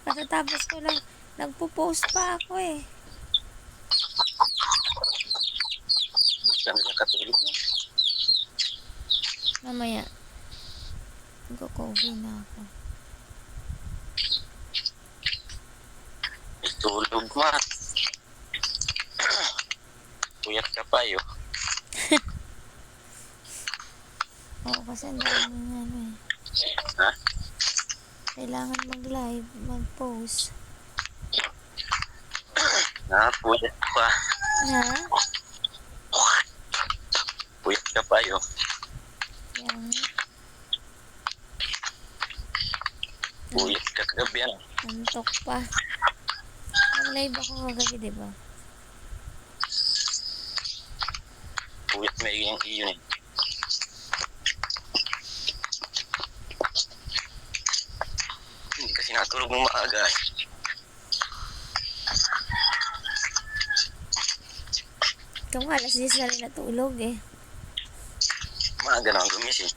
Katatapos ko lang, nagpo-post pa ako eh. Saan ka katulog mo? Mamaya, magko-coffee na ako. Tulog ma. Puyat ka pa yun. Oo, kasi ang daming ano eh. Ha? Kailangan mag-live, mag-post. Puyat pa. Ha? Puyat ka pa yun. Yan. Puyat ka kagabi yan. Antok pa. Nag-live ako kagabi, diba? Puyat may yung iyon eh. Hindi kasi natulog mo maaga eh. Ikaw nga, alas 10 na rin natulog eh. Maaga na ang gumising.